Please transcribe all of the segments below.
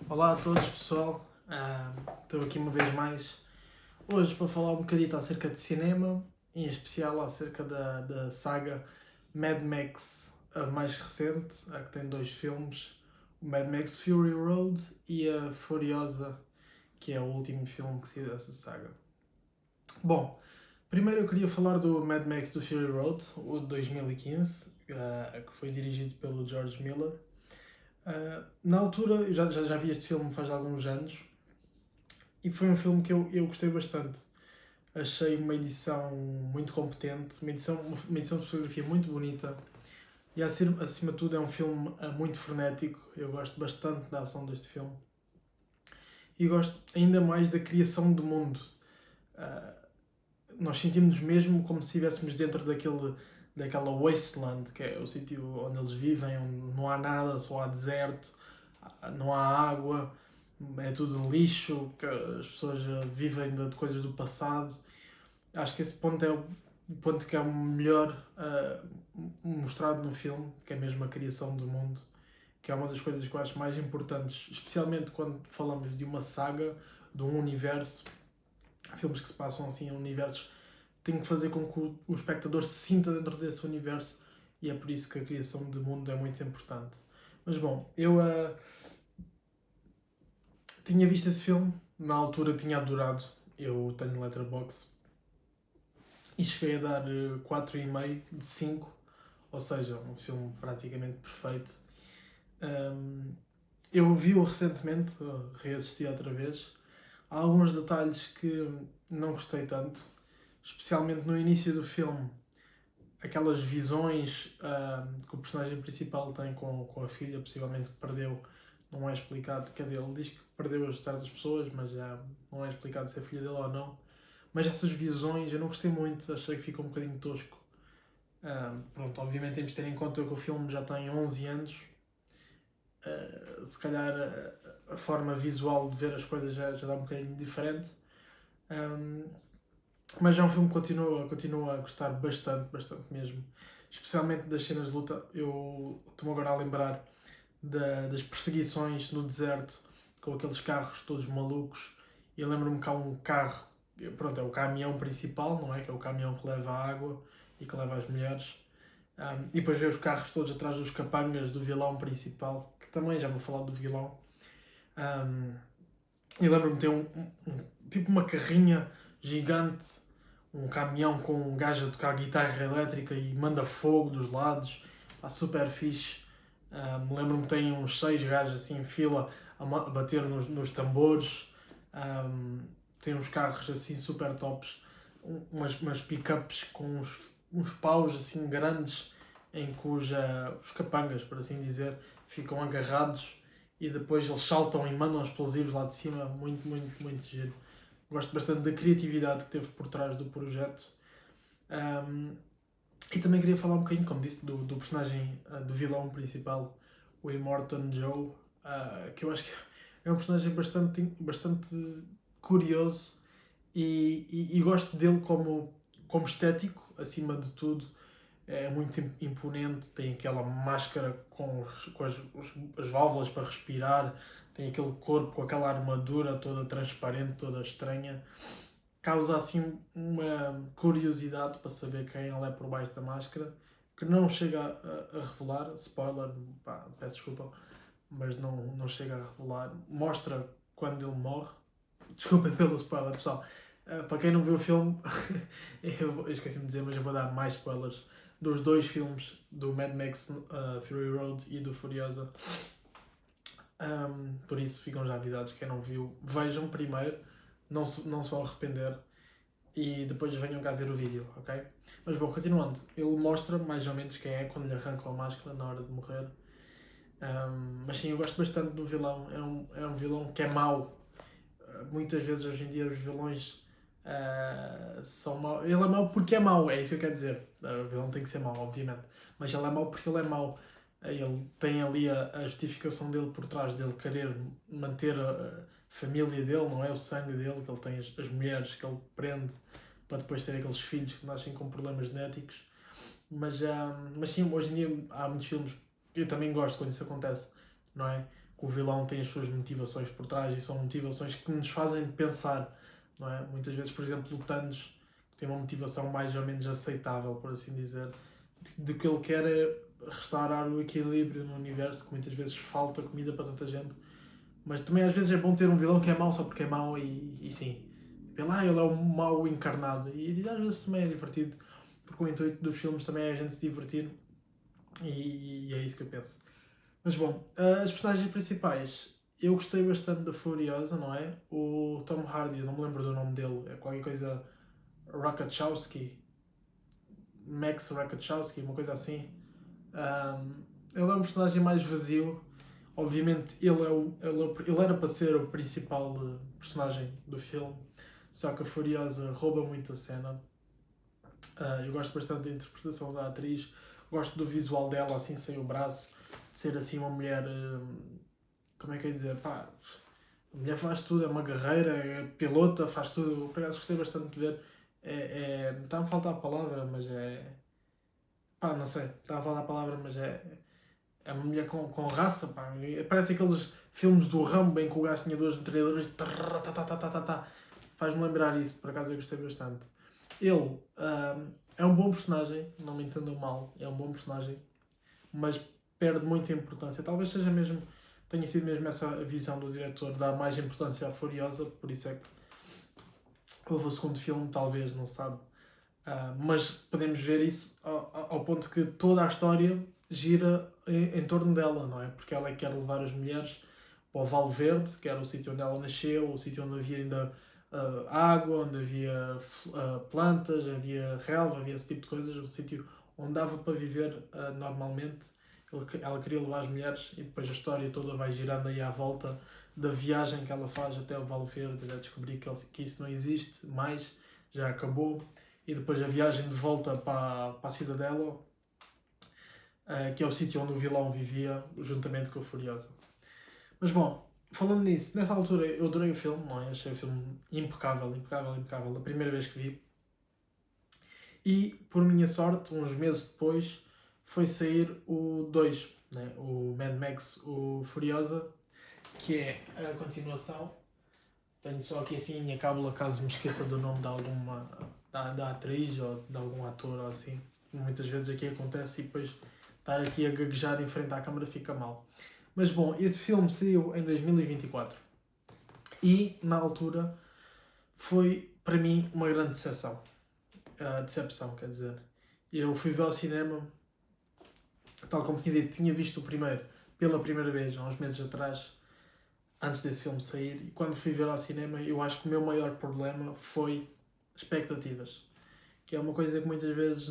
Olá a todos, pessoal. Estou aqui uma vez mais hoje para falar um bocadito acerca de cinema, em especial acerca da saga Mad Max, a mais recente, a que tem 2 filmes, o Mad Max Fury Road e a Furiosa, que é o último filme que saiu dessa saga. Bom, primeiro eu queria falar do Mad Max do Fury Road, o de 2015, que foi dirigido pelo George Miller. Na altura, eu já vi este filme faz alguns anos e foi um filme que eu gostei bastante. Achei uma edição muito competente, uma edição de fotografia muito bonita e acima de tudo é um filme muito frenético. Eu gosto bastante da ação deste filme e gosto ainda mais da criação do mundo. Nós sentimos mesmo como se estivéssemos dentro daquela wasteland, que é o sítio onde eles vivem, onde não há nada, só há deserto, não há água, é tudo lixo, que as pessoas vivem de coisas do passado. Acho que esse ponto é o ponto que é o melhor mostrado no filme, que é mesmo a criação do mundo, que é uma das coisas que eu acho mais importantes, especialmente quando falamos de uma saga, de um universo. Filmes que se passam assim em universos têm que fazer com que o espectador se sinta dentro desse universo e é por isso que a criação de mundo é muito importante. Mas bom, eu tinha visto esse filme, na altura tinha adorado, eu tenho Letterboxd e cheguei a dar 4,5 de 5, ou seja, um filme praticamente perfeito. Eu vi-o recentemente, reassisti outra vez. Há alguns detalhes que não gostei tanto, especialmente no início do filme. Aquelas visões que o personagem principal tem com a filha, possivelmente que perdeu, não é explicado. Quer dizer, ele diz que perdeu certas pessoas, mas já não é explicado se é filha dele ou não. Mas essas visões eu não gostei muito, achei que ficou um bocadinho tosco. Pronto, obviamente temos de ter em conta que o filme já tem 11 anos. Se calhar a forma visual de ver as coisas já dá um bocadinho diferente. Mas é um filme que continuo a gostar bastante mesmo. Especialmente das cenas de luta. Eu estou-me agora a lembrar das perseguições no deserto, com aqueles carros todos malucos. E eu lembro-me que há um carro, pronto, é o caminhão principal, não é? Que é o caminhão que leva a água e que leva as mulheres. E depois vê os carros todos atrás dos capangas do vilão principal, que também já vou falar do vilão. E lembro-me de ter tipo uma carrinha gigante, um caminhão com um gajo a tocar guitarra elétrica e manda fogo dos lados, está super fixe. Lembro-me que tem uns 6 gajos assim em fila a bater nos tambores. Tem uns carros assim super tops, umas pick-ups com uns paus assim grandes em cuja os capangas, por assim dizer, ficam agarrados e depois eles saltam e mandam explosivos lá de cima. Muito giro. Gosto bastante da criatividade que teve por trás do projeto. E também queria falar um bocadinho, como disse, do personagem, do vilão principal, o Immortan Joe, que eu acho que é um personagem bastante curioso e gosto dele como estético, acima de tudo. É muito imponente, tem aquela máscara com as válvulas para respirar, tem aquele corpo com aquela armadura toda transparente, toda estranha. Causa assim uma curiosidade para saber quem ele é por baixo da máscara, que não chega a revelar, spoiler, peço desculpa, mas não chega a revelar. Mostra quando ele morre. Desculpem pelo spoiler, pessoal. Para quem não viu o filme, eu esqueci de dizer, mas eu vou dar mais spoilers dos 2 filmes, do Mad Max Fury Road e do Furiosa. Por isso ficam já avisados, quem não viu, vejam primeiro, não se vão arrepender e depois venham cá ver o vídeo, ok? Mas bom, continuando, ele mostra mais ou menos quem é quando lhe arrancam a máscara na hora de morrer. Mas sim, eu gosto bastante do vilão, é um vilão que é mau. Muitas vezes hoje em dia os vilões são maus. Ele é mau porque é mau, é isso que eu quero dizer. O vilão tem que ser mau, obviamente. Mas ele é mau porque ele é mau. Ele tem ali a justificação dele por trás dele querer manter a família dele, não é? O sangue dele, que ele tem as mulheres que ele prende para depois ter aqueles filhos que nascem com problemas genéticos. Mas sim, hoje em dia há muitos filmes. Eu também gosto quando isso acontece, não é? que o vilão tem as suas motivações por trás e são motivações que nos fazem pensar, não é? Muitas vezes, por exemplo, o Thanos tem uma motivação mais ou menos aceitável, por assim dizer, de que ele quer é restaurar o equilíbrio no universo, que muitas vezes falta comida para tanta gente, mas também às vezes é bom ter um vilão que é mau só porque é mau e sim, ele é o mau encarnado e às vezes também é divertido, porque o intuito dos filmes também é a gente se divertir e é isso que eu penso. Mas bom, as personagens principais, eu gostei bastante da Furiosa, não é? O Tom Hardy, eu não me lembro do nome dele, é qualquer coisa Rakachowski, Max Rakachowski, uma coisa assim. Ele é um personagem mais vazio. Obviamente ele era para ser o principal personagem do filme, só que a Furiosa rouba muito a cena. Eu gosto bastante da interpretação da atriz, gosto do visual dela, assim sem o braço, de ser assim uma mulher, como é que eu ia dizer, pá, a mulher faz tudo, é uma guerreira, é pilota, faz tudo. Eu por acaso gostei bastante de ver. Está-me a faltar a palavra, mas é. Pá, não sei, está a faltar a palavra, mas é uma mulher com raça, pá. Parece aqueles filmes do Rambo em que o gajo tinha duas metralhadoras. Faz-me lembrar isso, por acaso eu gostei bastante. Ele é um bom personagem, não me entendam mal, é um bom personagem, mas perde muita importância. Talvez seja mesmo, tenha sido mesmo essa a visão do diretor, dar mais importância à Furiosa, por isso é que houve o segundo filme, talvez, não se sabe. Mas podemos ver isso ao ponto que toda a história gira em torno dela, não é? Porque ela é que quer levar as mulheres para o Vale Verde, que era o sítio onde ela nasceu, o sítio onde havia ainda água, onde havia plantas, havia relva, havia esse tipo de coisas, o sítio onde dava para viver normalmente. Ela queria levar as mulheres e depois a história toda vai girando aí à volta da viagem que ela faz até o Vale Verde, até descobrir que isso não existe mais, já acabou. E depois a viagem de volta para a Cidadela, que é o sítio onde o vilão vivia, juntamente com a Furiosa. Mas bom, falando nisso, nessa altura eu adorei o filme, não é? Achei o filme impecável, a primeira vez que vi. E, por minha sorte, uns meses depois, foi sair o 2, né? O Mad Max, o Furiosa, que é a continuação. Tenho só aqui assim a minha cábula, caso me esqueça do nome de alguma da atriz ou de algum ator ou assim. Muitas vezes aqui acontece e depois estar aqui a gaguejar em frente à câmara fica mal. Mas bom, esse filme saiu em 2024 e na altura foi para mim uma grande decepção. Decepção, quer dizer. Eu fui ver ao cinema, tal como tinha dito, tinha visto o primeiro pela primeira vez há uns meses atrás, antes desse filme sair, e quando fui ver ao cinema eu acho que o meu maior problema foi expectativas, que é uma coisa que muitas vezes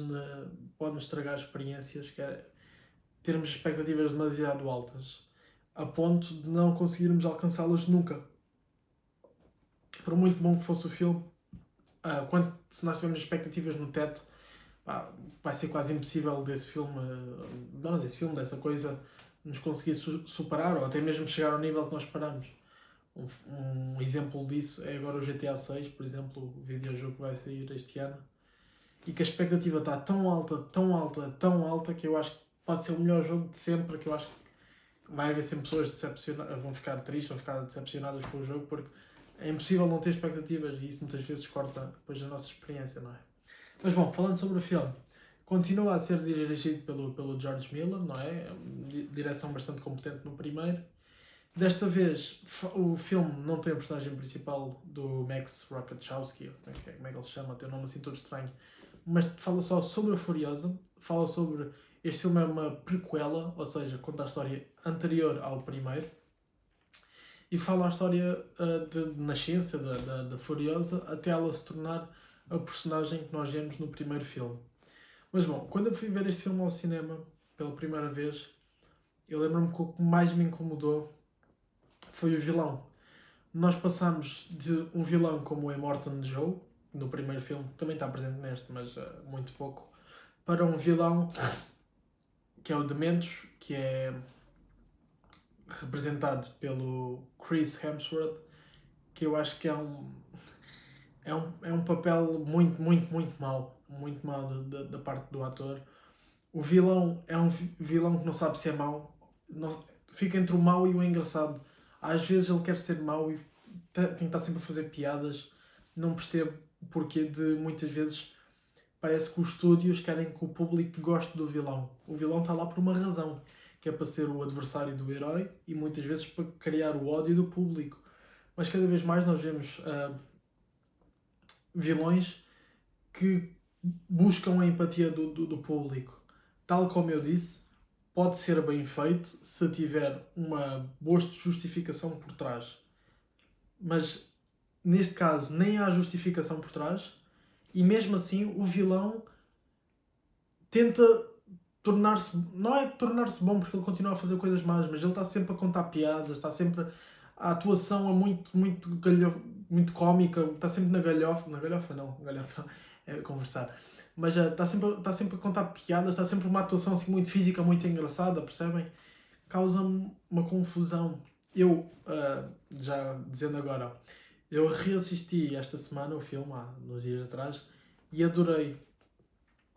pode nos estragar experiências, que é termos expectativas demasiado altas, a ponto de não conseguirmos alcançá-las nunca. Por muito bom que fosse o filme, se nós tivermos expectativas no teto, vai ser quase impossível dessa coisa, nos conseguir superar ou até mesmo chegar ao nível que nós esperamos. Um exemplo disso é agora o GTA 6, por exemplo, o videojogo que vai sair este ano, e que a expectativa está tão alta que eu acho que pode ser o melhor jogo de sempre, que eu acho que vai haver sempre pessoas decepcionadas, vão ficar tristes, vão ficar decepcionadas com o jogo, porque é impossível não ter expectativas e isso muitas vezes corta depois a nossa experiência, não é? Mas bom, falando sobre o filme, continua a ser dirigido pelo George Miller, não é? Direção bastante competente no primeiro. Desta vez, o filme não tem o personagem principal do Max Rakachowski, como é que ele se chama, tem um nome assim todo estranho, mas fala só sobre a Furiosa, fala sobre... Este filme é uma prequela, ou seja, conta a história anterior ao primeiro, e fala a história de nascença da Furiosa até ela se tornar a personagem que nós vemos no primeiro filme. Mas bom, quando eu fui ver este filme ao cinema pela primeira vez, eu lembro-me que o que mais me incomodou foi o vilão. Nós passamos de um vilão como o Immortan Joe, no primeiro filme, que também está presente neste, mas muito pouco, para um vilão que é o Dementos, que é representado pelo Chris Hemsworth, que eu acho que é um papel muito mau da parte do ator. O vilão é um vilão que não sabe se é mau, fica entre o mau e o engraçado. Às vezes ele quer ser mau e tem que estar sempre a fazer piadas. Não percebo o porquê de muitas vezes parece que os estúdios querem que o público goste do vilão. O vilão está lá por uma razão, que é para ser o adversário do herói e muitas vezes para criar o ódio do público. Mas cada vez mais nós vemos vilões que buscam a empatia do público. Tal como eu disse, pode ser bem feito se tiver uma boa justificação por trás. Mas neste caso nem há justificação por trás e mesmo assim o vilão tenta tornar-se... Não é tornar-se bom porque ele continua a fazer coisas más, mas ele está sempre a contar piadas, está sempre... A atuação é muito cómica, está sempre na galhofa. Na galhofa não, galhofa é conversar. Mas está sempre a contar piadas, está sempre uma atuação assim muito física, muito engraçada, percebem? Causa-me uma confusão. Eu, já dizendo agora, eu reassisti esta semana o filme, há uns dias atrás, e adorei.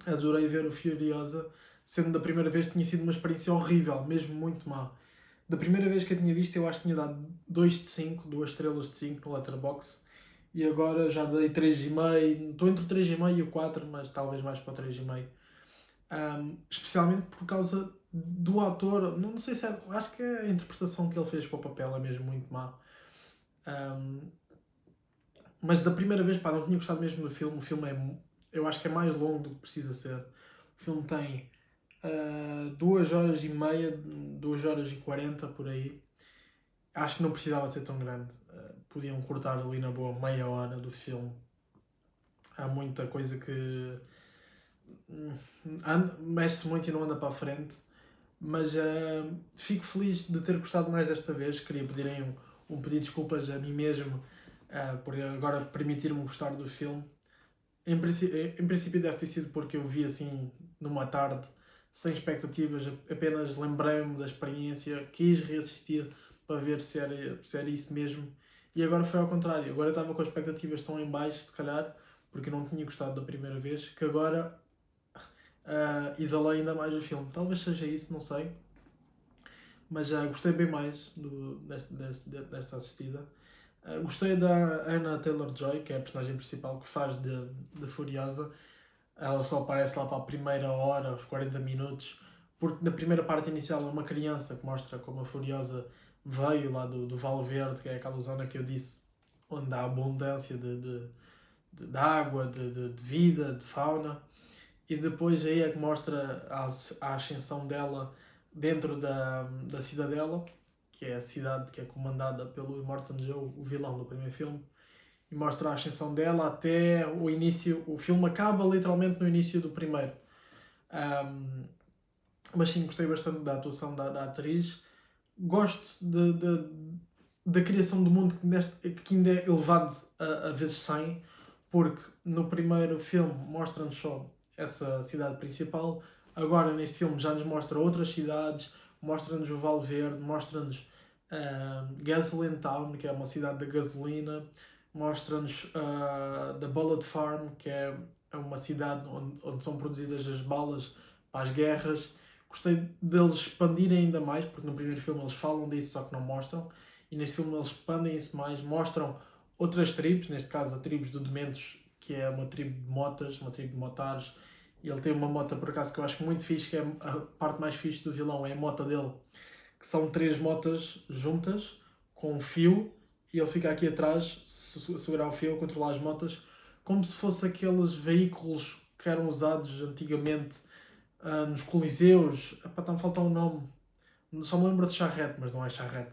Adorei ver o Furiosa, sendo da primeira vez tinha sido uma experiência horrível, mesmo muito má. Da primeira vez que eu tinha visto, eu acho que tinha dado 2 de 5, 2 estrelas de 5 no Letterboxd. E agora já dei 3,5. Estou entre o 3,5 e o 4, mas talvez mais para o 3,5. Especialmente por causa do ator. Não sei se é... Acho que a interpretação que ele fez para o papel é mesmo muito má. Mas da primeira vez, pá, não tinha gostado mesmo do filme. O filme eu acho que é mais longo do que precisa ser. O filme tem 2 horas e meia, 2 horas e 40 por aí. Acho que não precisava de ser tão grande. Podiam cortar ali na boa meia hora do filme. Há muita coisa que mexe-se muito e não anda para a frente. Mas fico feliz de ter gostado mais desta vez. Queria pedir um pedido de desculpas a mim mesmo por agora permitir-me gostar do filme. Em princípio deve ter sido porque eu vi assim numa tarde, sem expectativas, apenas lembrei-me da experiência, quis reassistir para ver se era isso mesmo. E agora foi ao contrário. Agora eu estava com as expectativas tão em baixo, se calhar, porque eu não tinha gostado da primeira vez, que agora exalei ainda mais o filme. Talvez seja isso, não sei. Mas gostei bem mais desta assistida. Gostei da Anya Taylor-Joy, que é a personagem principal que faz de Furiosa. Ela só aparece lá para a primeira hora, os 40 minutos, porque na primeira parte inicial é uma criança que mostra como a Furiosa veio lá do Val Verde, que é aquela zona que eu disse, onde há abundância de água, de vida, de fauna. E depois aí é que mostra a ascensão dela dentro da cidadela, que é a cidade que é comandada pelo Immortan Joe, o vilão do primeiro filme, e mostra a ascensão dela até o início. O filme acaba literalmente no início do primeiro. Mas sim, gostei bastante da atuação da atriz. Gosto da criação do mundo que ainda é elevado a vezes 100, porque no primeiro filme mostra-nos só essa cidade principal. Agora neste filme já nos mostra outras cidades, mostra-nos o Val Verde, mostra-nos Gasoline Town, que é uma cidade de gasolina, mostra-nos The Bullet Farm, que é uma cidade onde são produzidas as balas para as guerras. Gostei deles expandirem ainda mais, porque no primeiro filme eles falam disso, só que não mostram, e neste filme eles expandem isso mais, mostram outras tribos, neste caso a tribo do Dementos, que é uma tribo de motas, uma tribo de motares. E ele tem uma mota, por acaso, que eu acho muito fixe, que é a parte mais fixe do vilão, é a mota dele, que são 3 motas juntas, com um fio, e ele fica aqui atrás, segurar o fio, controlar as motas, como se fosse aqueles veículos que eram usados antigamente nos coliseus. Está-me a faltar um nome, só me lembro de charrete, mas não é charrete.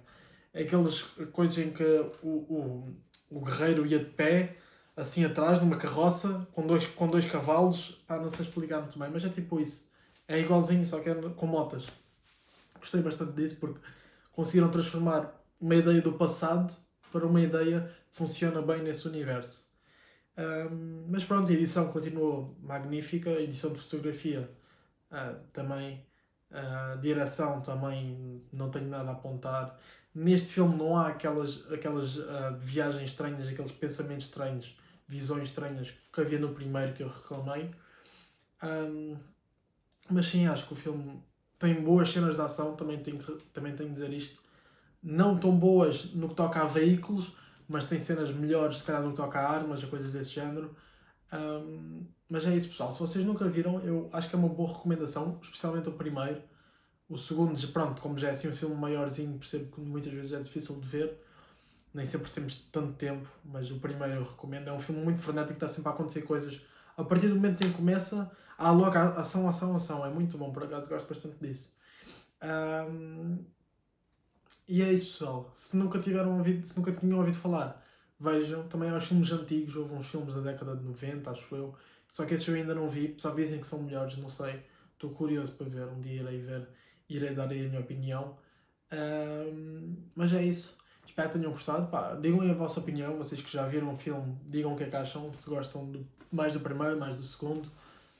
É aquelas coisas em que o guerreiro ia de pé, assim atrás, numa carroça, com dois cavalos. Não sei explicar muito bem, mas é tipo isso. É igualzinho, só que é com motas. Gostei bastante disso porque conseguiram transformar uma ideia do passado para uma ideia que funciona bem nesse universo. Mas pronto, a edição continuou magnífica, a edição de fotografia também, a direção também não tenho nada a apontar. Neste filme não há aquelas viagens estranhas, aqueles pensamentos estranhos, visões estranhas que havia no primeiro, que eu reclamei. Mas sim, acho que o filme tem boas cenas de ação, também tenho que dizer isto. Não tão boas no que toca a veículos, mas tem cenas melhores, se calhar, no que toca a armas e coisas desse género. Mas é isso, pessoal. Se vocês nunca viram, eu acho que é uma boa recomendação, especialmente o primeiro. O segundo, pronto, como já é assim um filme maiorzinho, percebo que muitas vezes é difícil de ver. Nem sempre temos tanto tempo, mas o primeiro eu recomendo. É um filme muito frenético, está sempre a acontecer coisas. A partir do momento em que começa, há logo ação, ação, ação. É muito bom, por acaso gosto bastante disso. E é isso, pessoal. Se nunca tinham ouvido falar, vejam. Também há os filmes antigos, houve uns filmes da década de 90, acho eu. Só que esses eu ainda não vi, só que dizem que são melhores, não sei. Estou curioso para ver, um dia irei ver, irei dar aí a minha opinião. Mas é isso. Espero que tenham gostado. Pá, digam aí a vossa opinião, vocês que já viram o filme, digam o que é que acham, se gostam mais do primeiro, mais do segundo.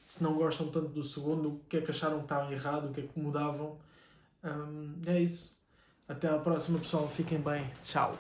Se não gostam tanto do segundo, o que é que acharam que estava errado, o que é que mudavam. É isso. Até à próxima, pessoal. Fiquem bem. Tchau.